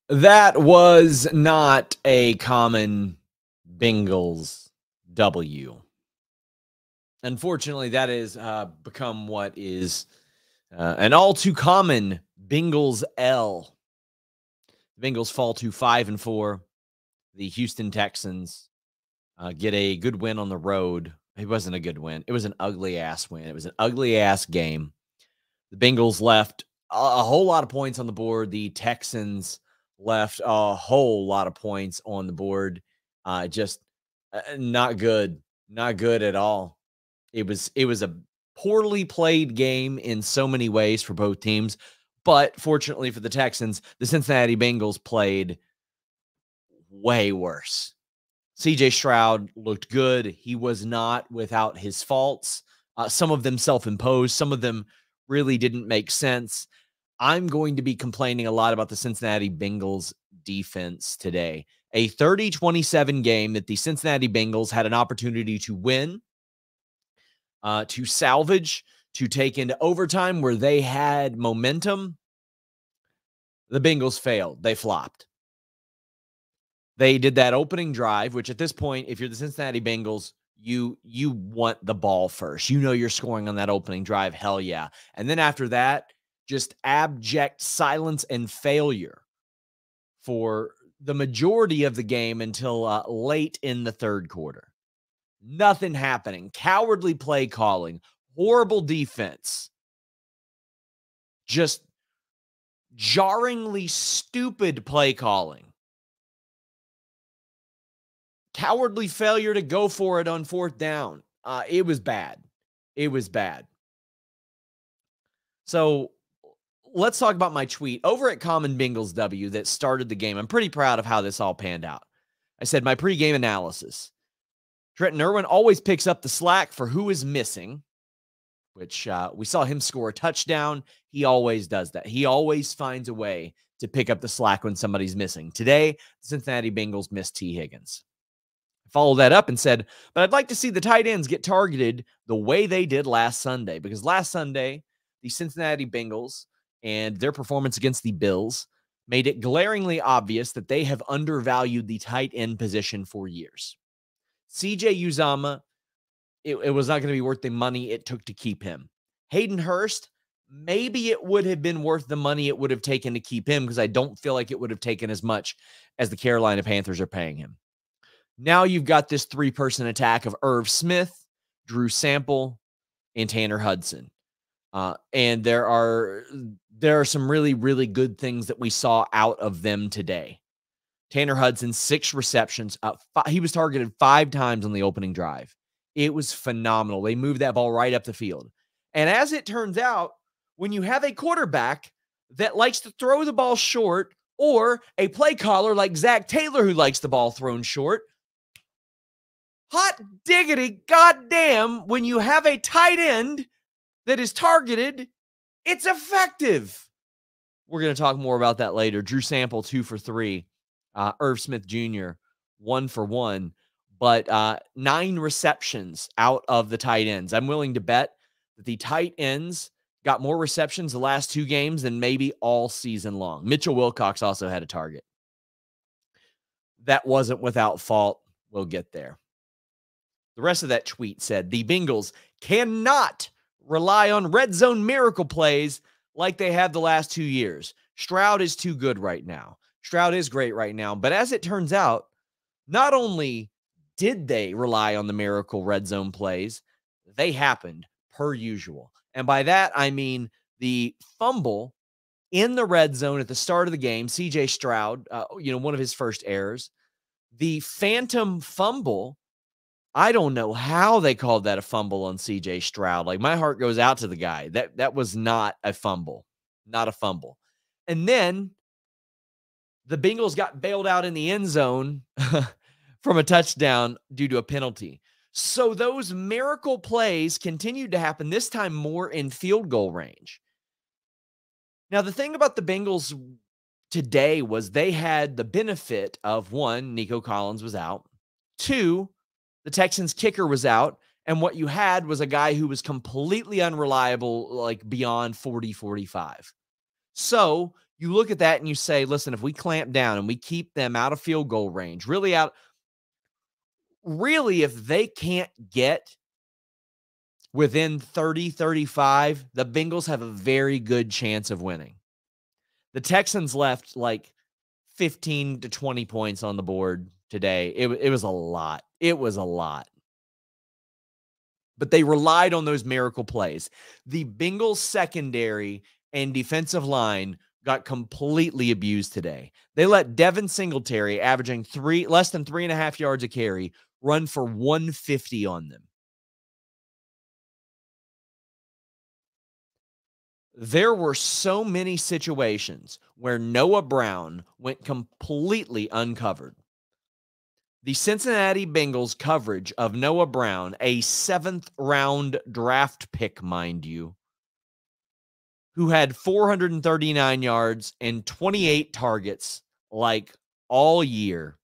That was not a common Bengals W. Unfortunately, that has become what is an all too common Bengals L. The Bengals fall to 5-4. The Houston Texans get a good win on the road. It wasn't a good win. It was an ugly ass win. It was an ugly ass game. The Bengals left a whole lot of points on the board. The Texans left a whole lot of points on the board. Just not good. Not good at all. It was a poorly played game in so many ways for both teams. But fortunately for the Texans, the Cincinnati Bengals played way worse. CJ Stroud looked good. He was not without his faults. Some of them self-imposed. Some of them really didn't make sense. I'm going to be complaining a lot about the Cincinnati Bengals defense today. A 30-27 game that the Cincinnati Bengals had an opportunity to win, to salvage, to take into overtime where they had momentum. The Bengals failed. They flopped. They did that opening drive, which at this point, if you're the Cincinnati Bengals, you want the ball first. You know you're scoring on that opening drive. Hell yeah. And then after that, just abject silence and failure for the majority of the game until late in the third quarter. Nothing happening. Cowardly play calling. Horrible defense. Just jarringly stupid play calling. Cowardly failure to go for it on fourth down. It was bad. It was bad. So let's talk about my tweet over at Common Bengals W that started the game. I'm pretty proud of how this all panned out. I said my pregame analysis. Trenton Irwin always picks up the slack for who is missing, which we saw him score a touchdown. He always does that. He always finds a way to pick up the slack when somebody's missing. Today, the Cincinnati Bengals missed T. Higgins. Follow that up and said, but I'd like to see the tight ends get targeted the way they did last Sunday, because last Sunday, the Cincinnati Bengals and their performance against the Bills made it glaringly obvious that they have undervalued the tight end position for years. CJ Uzomah, it was not going to be worth the money it took to keep him. Hayden Hurst, maybe it would have been worth the money it would have taken to keep him, because I don't feel like it would have taken as much as the Carolina Panthers are paying him. Now you've got this three-person attack of Irv Smith, Drew Sample, and Tanner Hudson. And there are some really, really good things that we saw out of them today. Tanner Hudson, 6 receptions. He was targeted 5 times on the opening drive. It was phenomenal. They moved that ball right up the field. And as it turns out, when you have a quarterback that likes to throw the ball short, or a play caller like Zach Taylor who likes the ball thrown short, hot diggity goddamn, when you have a tight end that is targeted, it's effective. We're going to talk more about that later. Drew Sample, 2 for 3. Irv Smith Jr., 1 for 1. But 9 receptions out of the tight ends. I'm willing to bet that the tight ends got more receptions the last 2 games than maybe all season long. Mitchell Wilcox also had a target. That wasn't without fault. We'll get there. The rest of that tweet said, the Bengals cannot rely on red zone miracle plays like they have the last 2 years. Stroud is too good right now. Stroud is great right now. But as it turns out, not only did they rely on the miracle red zone plays, they happened per usual. And by that, I mean the fumble in the red zone at the start of the game, CJ Stroud, one of his first errors. The phantom fumble, I don't know how they called that a fumble on CJ Stroud. Like, my heart goes out to the guy. That was not a fumble. Not a fumble. And then the Bengals got bailed out in the end zone from a touchdown due to a penalty. So those miracle plays continued to happen, this time more in field goal range. Now, the thing about the Bengals today was they had the benefit of, 1, Nico Collins was out. 2, the Texans kicker was out. And what you had was a guy who was completely unreliable, like beyond 40-45. So You look at that and you say, listen, if we clamp down and we keep them out of field goal range, really, if they can't get within 30, 35, the Bengals have a very good chance of winning. The Texans left like 15 to 20 points on the board today. It was a lot. It was a lot. But they relied on those miracle plays. The Bengals secondary and defensive line got completely abused today. They let Devin Singletary, averaging less than 3.5 yards a carry, run for 150 on them. There were so many situations where Noah Brown went completely uncovered. The Cincinnati Bengals coverage of Noah Brown, a 7th-round draft pick, mind you, who had 439 yards and 28 targets like all year.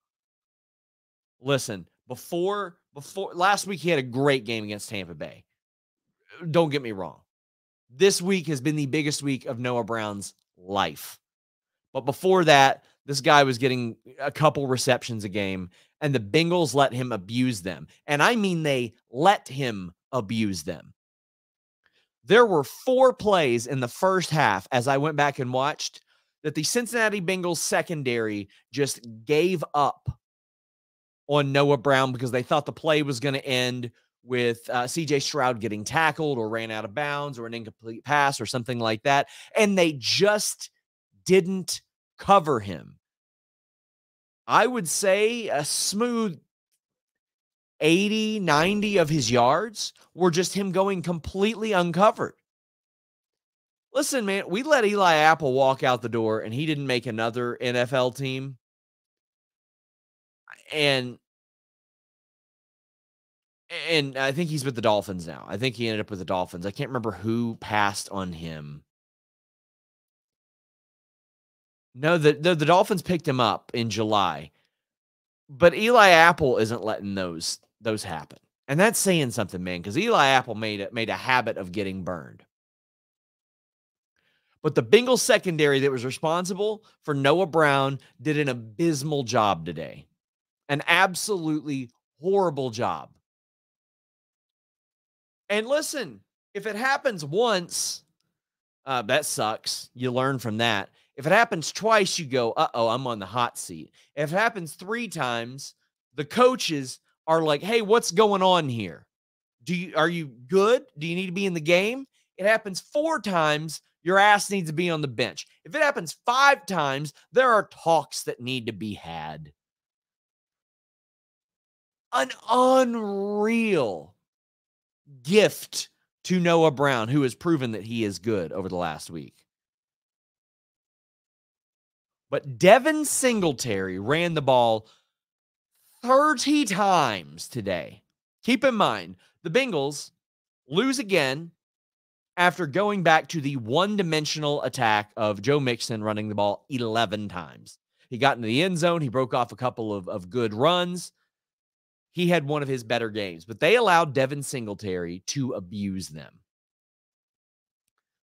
Listen, before last week, he had a great game against Tampa Bay. Don't get me wrong. This week has been the biggest week of Noah Brown's life. But before that, this guy was getting a couple receptions a game, and the Bengals let him abuse them. And I mean, they let him abuse them. There were 4 plays in the first half, as I went back and watched, that the Cincinnati Bengals secondary just gave up on Noah Brown because they thought the play was going to end with C.J. Stroud getting tackled or ran out of bounds or an incomplete pass or something like that. And they just didn't cover him. I would say a smooth 80, 90 of his yards were just him going completely uncovered. Listen, man, we let Eli Apple walk out the door and he didn't make another NFL team. And I think he's with the Dolphins now. I think he ended up with the Dolphins. I can't remember who passed on him. No, the Dolphins picked him up in July. But Eli Apple isn't letting those happen. And that's saying something, man, because Eli Apple made a habit of getting burned. But the Bengals secondary that was responsible for Noah Brown did an abysmal job today. An absolutely horrible job. And listen, if it happens once, that sucks. You learn from that. If it happens twice, you go, uh-oh, I'm on the hot seat. If it happens 3 times, the coaches are like, hey, what's going on here? Are you good? Do you need to be in the game? It happens 4 times, your ass needs to be on the bench. If it happens 5 times, there are talks that need to be had. An unreal gift to Noah Brown, who has proven that he is good over the last week. But Devin Singletary ran the ball 30 times today. Keep in mind, the Bengals lose again after going back to the one-dimensional attack of Joe Mixon running the ball 11 times. He got into the end zone. He broke off a couple of good runs. He had one of his better games, but they allowed Devin Singletary to abuse them.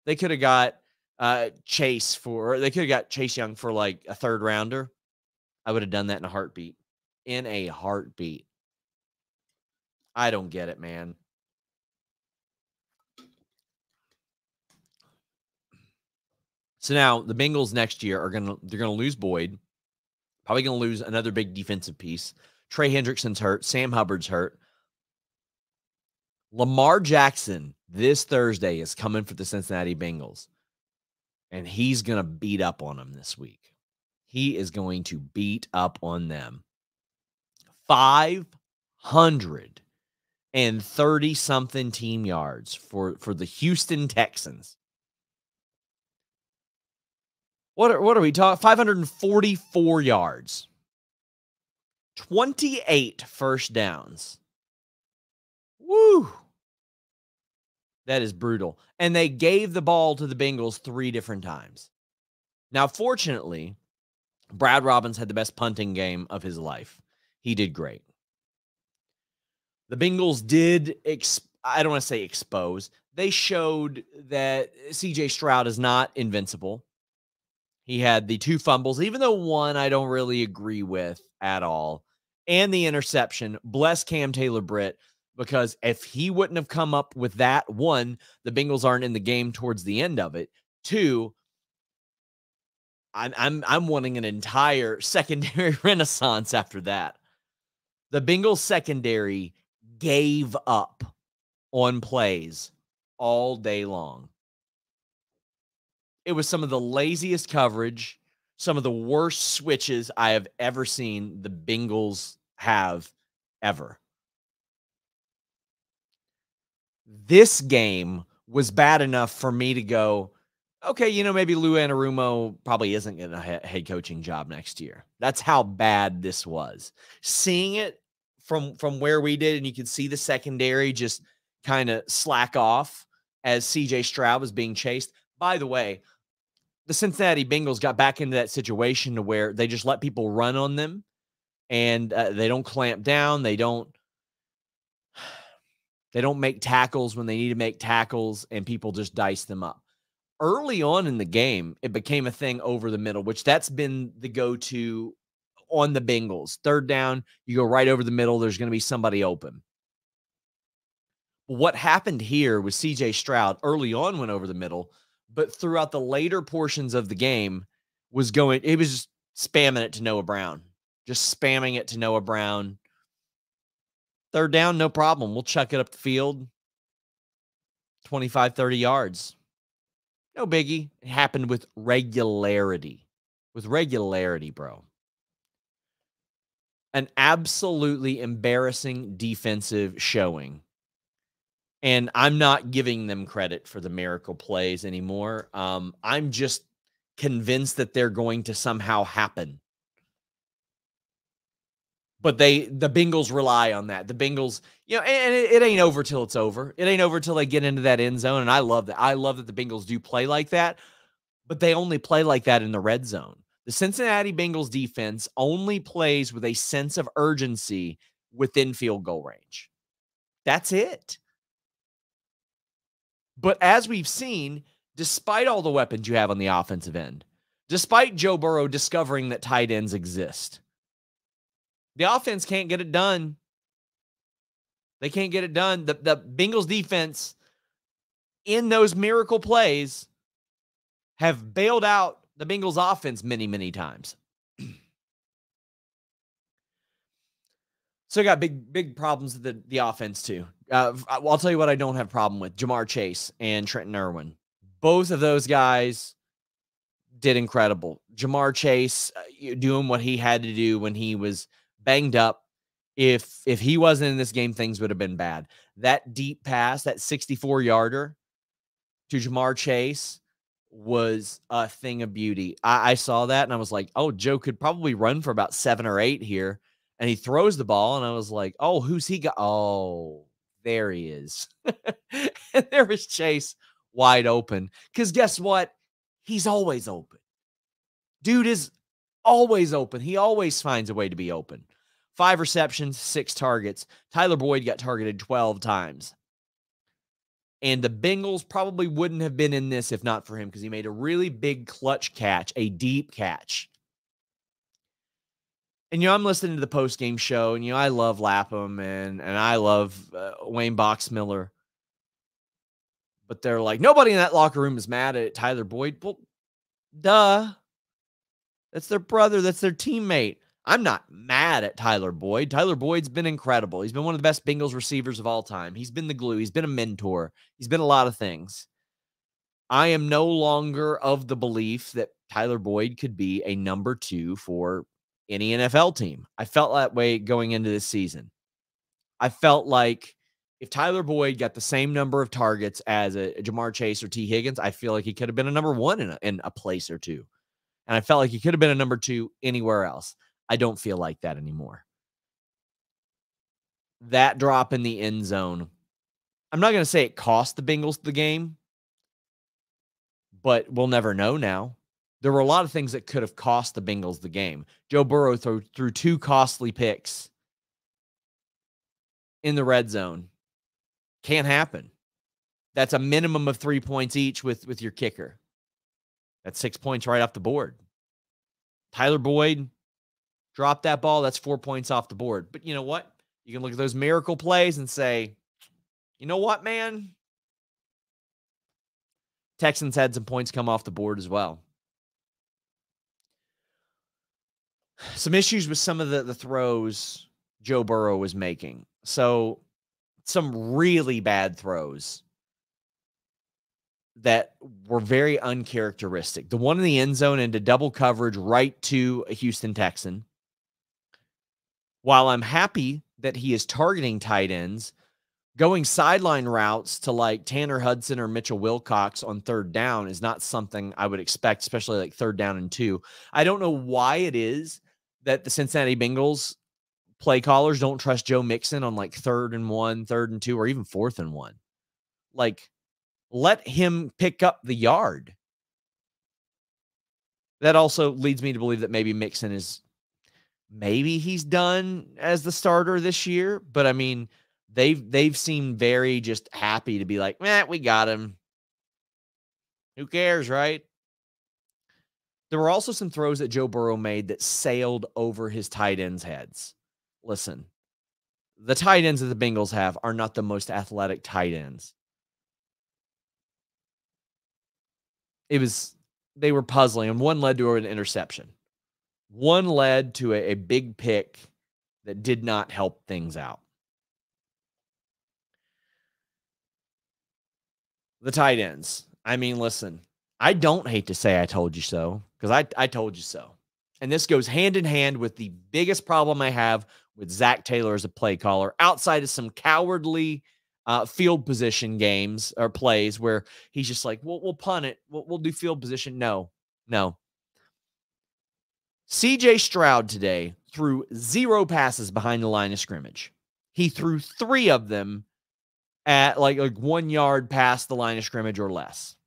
They could have got Chase Young for like a 3rd rounder. I would have done that in a heartbeat. In a heartbeat. I don't get it, man. So now the Bengals next year they're gonna lose Boyd. Probably gonna lose another big defensive piece. Trey Hendrickson's hurt. Sam Hubbard's hurt. Lamar Jackson this Thursday is coming for the Cincinnati Bengals. And he's going to beat up on them this week. He is going to beat up on them. 530-something team yards for the Houston Texans. What are we talking? 544 yards. 28 first downs. Woo! That is brutal. And they gave the ball to the Bengals 3 different times. Now, fortunately, Brad Robbins had the best punting game of his life. He did great. The Bengals did, I don't want to say expose. They showed that C.J. Stroud is not invincible. He had the 2 fumbles, even though one I don't really agree with at all, and the interception. Bless Cam Taylor-Britt, because if he wouldn't have come up with that, 1, the Bengals aren't in the game towards the end of it. 2, I'm wanting an entire secondary renaissance after that. The Bengals secondary gave up on plays all day long. It was some of the laziest coverage, some of the worst switches I have ever seen the Bengals have ever. This game was bad enough for me to go, okay, maybe Lou Anarumo probably isn't getting a head coaching job next year. That's how bad this was. Seeing it from where we did, and you could see the secondary just kind of slack off as CJ Stroud was being chased. By the way, the Cincinnati Bengals got back into that situation to where they just let people run on them, and they don't clamp down. They don't make tackles when they need to make tackles, and people just dice them up. Early on in the game, it became a thing over the middle, which that's been the go-to on the Bengals. 3rd down, you go right over the middle. There's going to be somebody open. What happened here with CJ Stroud early on went over the middle, but throughout the later portions of the game it was just spamming it to Noah Brown. Just spamming it to Noah Brown. 3rd down, no problem. We'll chuck it up the field. 25, 30 yards. No biggie. It happened with regularity. With regularity, bro. An absolutely embarrassing defensive showing. And I'm not giving them credit for the miracle plays anymore. I'm just convinced that they're going to somehow happen. But the Bengals rely on that. The Bengals, and it ain't over till it's over. It ain't over till they get into that end zone. And I love that. I love that the Bengals do play like that, but they only play like that in the red zone. The Cincinnati Bengals defense only plays with a sense of urgency within field goal range. That's it. But as we've seen, despite all the weapons you have on the offensive end, despite Joe Burrow discovering that tight ends exist, the offense can't get it done. They can't get it done. The Bengals defense in those miracle plays have bailed out the Bengals offense many, many times. So I got big problems with the offense too. I'll tell you what I don't have a problem with. Jamar Chase and Trenton Irwin. Both of those guys did incredible. Jamar Chase doing what he had to do when he was banged up. If he wasn't in this game, things would have been bad. That deep pass, that 64-yarder to Jamar Chase was a thing of beauty. I saw that and I was like, oh, Joe could probably run for about 7 or 8 here. And he throws the ball and I was like, oh, who's he got? Oh, there he is. And there was Chase wide open. Because guess what? He's always open. Dude is always open. He always finds a way to be open. 5 receptions, 6 targets. Tyler Boyd got targeted 12 times. And the Bengals probably wouldn't have been in this if not for him, because he made a really big clutch catch, a deep catch. And, I'm listening to the post-game show, and, I love Lapham, and I love Wayne Boxmiller. But they're like, nobody in that locker room is mad at Tyler Boyd. Well, duh. That's their brother. That's their teammate. I'm not mad at Tyler Boyd. Tyler Boyd's been incredible. He's been one of the best Bengals receivers of all time. He's been the glue. He's been a mentor. He's been a lot of things. I am no longer of the belief that Tyler Boyd could be a number 2 for any NFL team. I felt that way going into this season. I felt like if Tyler Boyd got the same number of targets as a Jamar Chase or T. Higgins, I feel like he could have been a number 1 in a place or two. And I felt like he could have been a number 2 anywhere else. I don't feel like that anymore. That drop in the end zone, I'm not going to say it cost the Bengals the game, but we'll never know now. There were a lot of things that could have cost the Bengals the game. Joe Burrow threw 2 costly picks in the red zone. Can't happen. That's a minimum of 3 points each with your kicker. That's 6 points right off the board. Tyler Boyd dropped that ball. That's 4 points off the board. But you know what? You can look at those miracle plays and say, you know what, man? Texans had some points come off the board as well. Some issues with some of the throws Joe Burrow was making. So some really bad throws that were very uncharacteristic. The one in the end zone into double coverage right to a Houston Texan. While I'm happy that he is targeting tight ends, going sideline routes to like Tanner Hudson or Mitchell Wilcox on third down is not something I would expect, especially like 3rd down and 2. I don't know why it is that the Cincinnati Bengals play callers don't trust Joe Mixon on like 3rd and 1, 3rd and 2, or even 4th and 1. Like, let him pick up the yard. That also leads me to believe that maybe Mixon maybe he's done as the starter this year. But I mean, they've seemed very just happy to be like, we got him. Who cares, right? There were also some throws that Joe Burrow made that sailed over his tight ends' heads. Listen, the tight ends that the Bengals have are not the most athletic tight ends. They were puzzling, and one led to an interception. One led to a big pick that did not help things out. The tight ends. I mean, listen, I don't hate to say I told you so, because I told you so. And this goes hand in hand with the biggest problem I have with Zach Taylor as a play caller, outside of some cowardly field position games or plays where he's just like, we'll punt it. We'll do field position. No. CJ Stroud today threw 0 passes behind the line of scrimmage. He threw 3 of them at like 1 yard past the line of scrimmage or less.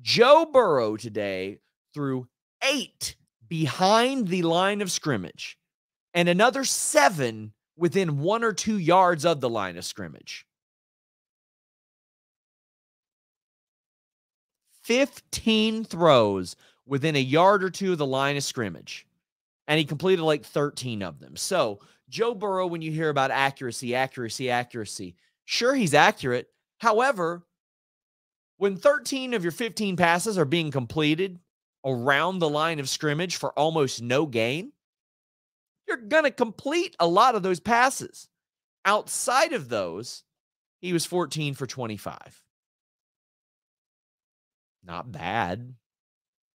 Joe Burrow today threw 8 behind the line of scrimmage and another 7 within 1 or 2 yards of the line of scrimmage. 15 throws within a yard or 2 of the line of scrimmage. And he completed like 13 of them. So Joe Burrow, when you hear about accuracy, sure, he's accurate. However, when 13 of your 15 passes are being completed around the line of scrimmage for almost no gain, you're going to complete a lot of those passes. Outside of those, he was 14 for 25. Not bad.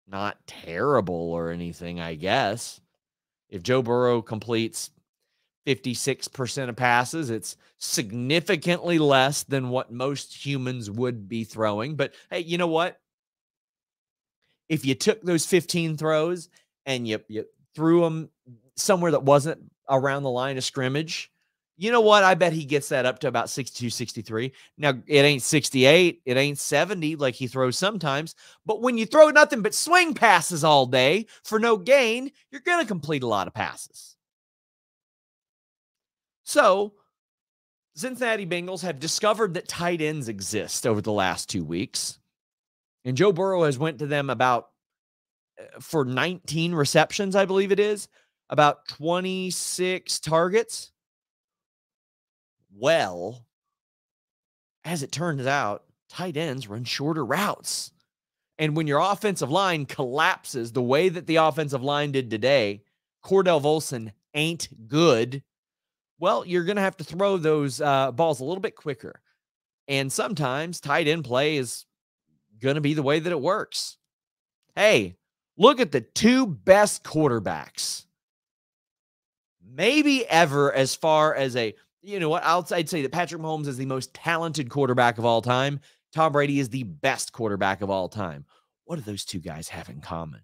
Not terrible or anything, I guess. If Joe Burrow completes 56% of passes, it's significantly less than what most humans would be throwing. But hey, you know what? If you took those 15 throws and you threw them somewhere that wasn't around the line of scrimmage, you know what? I bet he gets that up to about 62, 63. Now, it ain't 68. It ain't 70 like he throws sometimes. But when you throw nothing but swing passes all day for no gain, you're going to complete a lot of passes. So, Cincinnati Bengals have discovered that tight ends exist over the last 2 weeks. And Joe Burrow has went to them for 19 receptions, I believe it is, about 26 targets. Well, as it turns out, tight ends run shorter routes. And when your offensive line collapses the way that the offensive line did today, Cordell Volson ain't good. Well, you're going to have to throw those balls a little bit quicker. And sometimes tight end play is going to be the way that it works. Hey, look at the 2 best quarterbacks maybe ever, as far as you know what, I'd say that Patrick Mahomes is the most talented quarterback of all time. Tom Brady is the best quarterback of all time. What do those 2 guys have in common?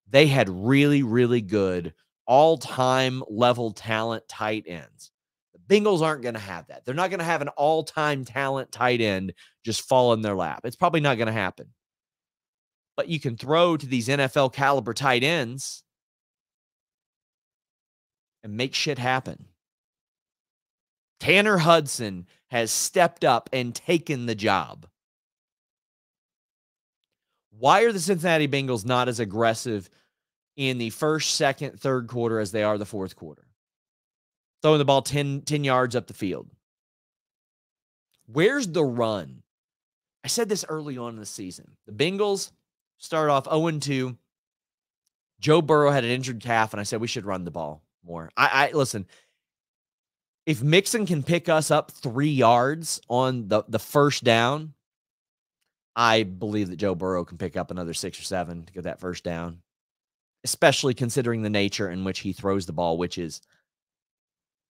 They had really, really good all-time level talent tight ends. The Bengals aren't going to have that. They're not going to have an all-time talent tight end just fall in their lap. It's probably not going to happen. But you can throw to these NFL caliber tight ends and make shit happen. Tanner Hudson has stepped up and taken the job. Why are the Cincinnati Bengals not as aggressive in the first, second, third quarter as they are the fourth quarter? Throwing the ball 10 yards up the field. Where's the run? I said this early on in the season. The Bengals start off 0-2. Joe Burrow had an injured calf, and I said we should run the ball more. I listen, if Mixon can pick us up 3 yards on the first down, I believe that Joe Burrow can pick up another 6 or 7 to get that first down, especially considering the nature in which he throws the ball, which is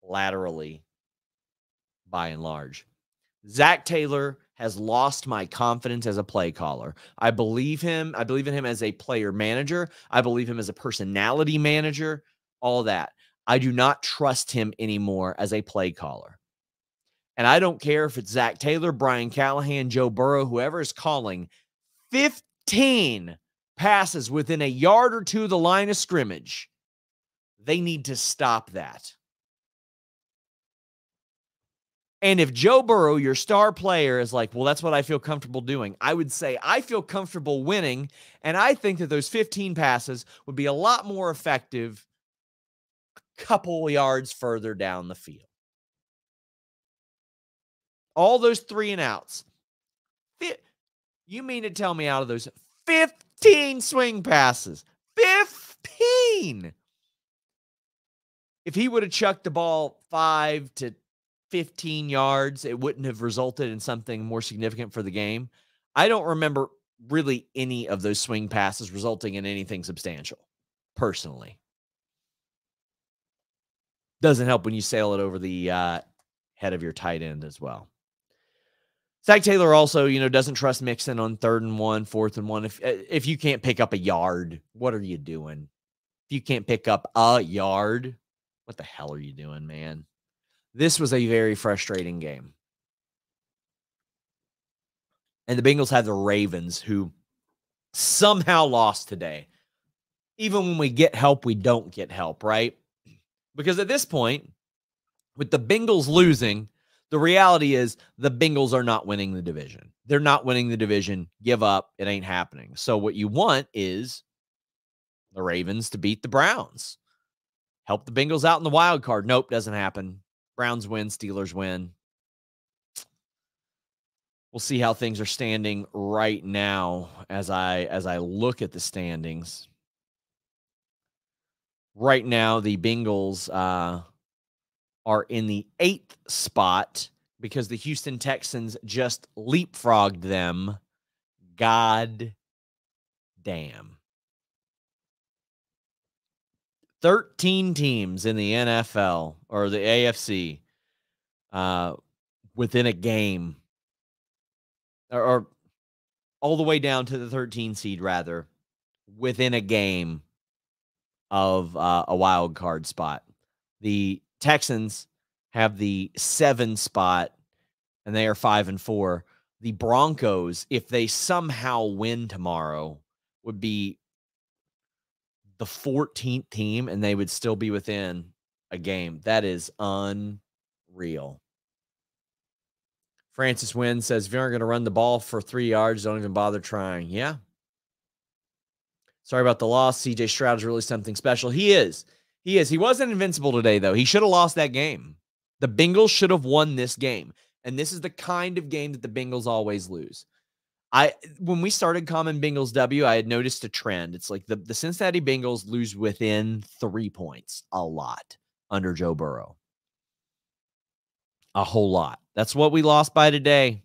laterally by and large. Zach Taylor has lost my confidence as a play caller. I believe him. I believe in him as a player manager. I believe him as a personality manager, all that. I do not trust him anymore as a play caller. And I don't care if it's Zach Taylor, Brian Callahan, Joe Burrow, whoever is calling 15 passes within a yard or two of the line of scrimmage. They need to stop that. And if Joe Burrow, your star player, is like, well, that's what I feel comfortable doing, I would say I feel comfortable winning, and I think that those 15 passes would be a lot more effective a couple yards further down the field. All those 3 and outs. You mean to tell me out of those 15 swing passes, 15, if he would have chucked the ball 5 to 15 yards, it wouldn't have resulted in something more significant for the game? I don't remember really any of those swing passes resulting in anything substantial, personally. Doesn't help when you sail it over the head of your tight end as well. Zach Taylor also, doesn't trust Mixon on 3rd and 1, 4th and 1. If you can't pick up a yard, what are you doing? If you can't pick up a yard, what the hell are you doing, man? This was a very frustrating game. And the Bengals had the Ravens, who somehow lost today. Even when we get help, we don't get help, right? Because at this point, with the Bengals losing, the reality is the Bengals are not winning the division. They're not winning the division. Give up. It ain't happening. So what you want is the Ravens to beat the Browns. Help the Bengals out in the wild card. Nope, doesn't happen. Browns win, Steelers win. We'll see how things are standing right now as I look at the standings. Right now, the Bengals are in the 8th spot because the Houston Texans just leapfrogged them. God damn. 13 teams in the NFL or the AFC within a game, or all the way down to the 13 seed, rather, within a game of a wild card spot. The Texans have the 7 spot, and they are 5-4. The Broncos, if they somehow win tomorrow, would be the 14th team, and they would still be within a game. That is unreal. Francis Wynn says, if you aren't going to run the ball for 3 yards, don't even bother trying. Yeah. Sorry about the loss. CJ Stroud is really something special. He is. He wasn't invincible today, though. He should have lost that game. The Bengals should have won this game. And this is the kind of game that the Bengals always lose. When we started Common Bengals W, I had noticed a trend. It's like the Cincinnati Bengals lose within 3 points a lot under Joe Burrow. A whole lot. That's what we lost by today.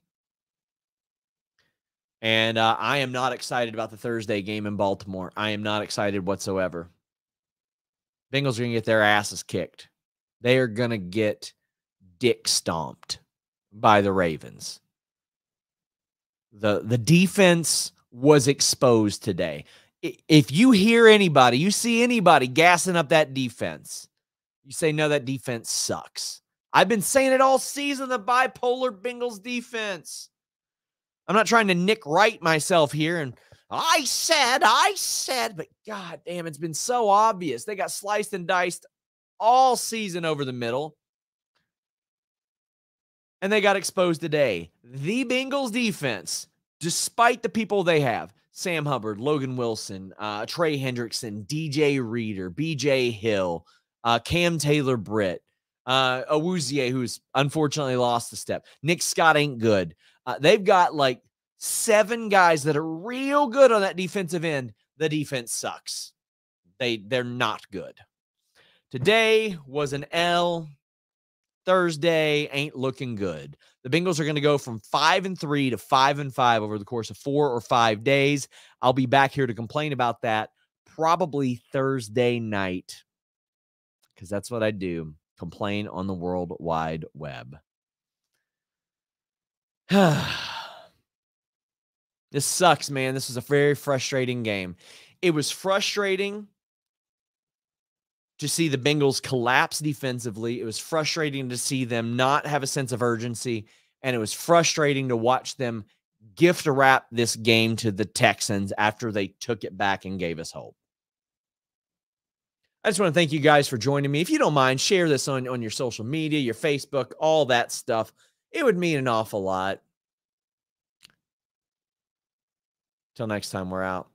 And I am not excited about the Thursday game in Baltimore. I am not excited whatsoever. Bengals are going to get their asses kicked. They are going to get dick stomped by the Ravens. The defense was exposed today. If you hear anybody, you see anybody gassing up that defense, you say, no, that defense sucks. I've been saying it all season, the bipolar Bengals defense. I'm not trying to Nick Wright myself here, and I said, but God damn, it's been so obvious. They got sliced and diced all season over the middle, and they got exposed today. The Bengals defense, despite the people they have, Sam Hubbard, Logan Wilson, Trey Hendrickson, DJ Reader, BJ Hill, Cam Taylor-Britt, Awuzie, who's unfortunately lost a step. Nick Scott ain't good. They've got like 7 guys that are real good on that defensive end. The defense sucks. They're not good. Today was an L. Thursday ain't looking good. The Bengals are going to go from 5-3 to 5-5 over the course of 4 or 5 days. I'll be back here to complain about that probably Thursday night, because that's what I do. Complain on the World Wide Web. This sucks, man. This was a very frustrating game. It was frustrating to see the Bengals collapse defensively. It was frustrating to see them not have a sense of urgency. And it was frustrating to watch them gift wrap this game to the Texans after they took it back and gave us hope. I just want to thank you guys for joining me. If you don't mind, share this on your social media, your Facebook, all that stuff. It would mean an awful lot. Till next time, we're out.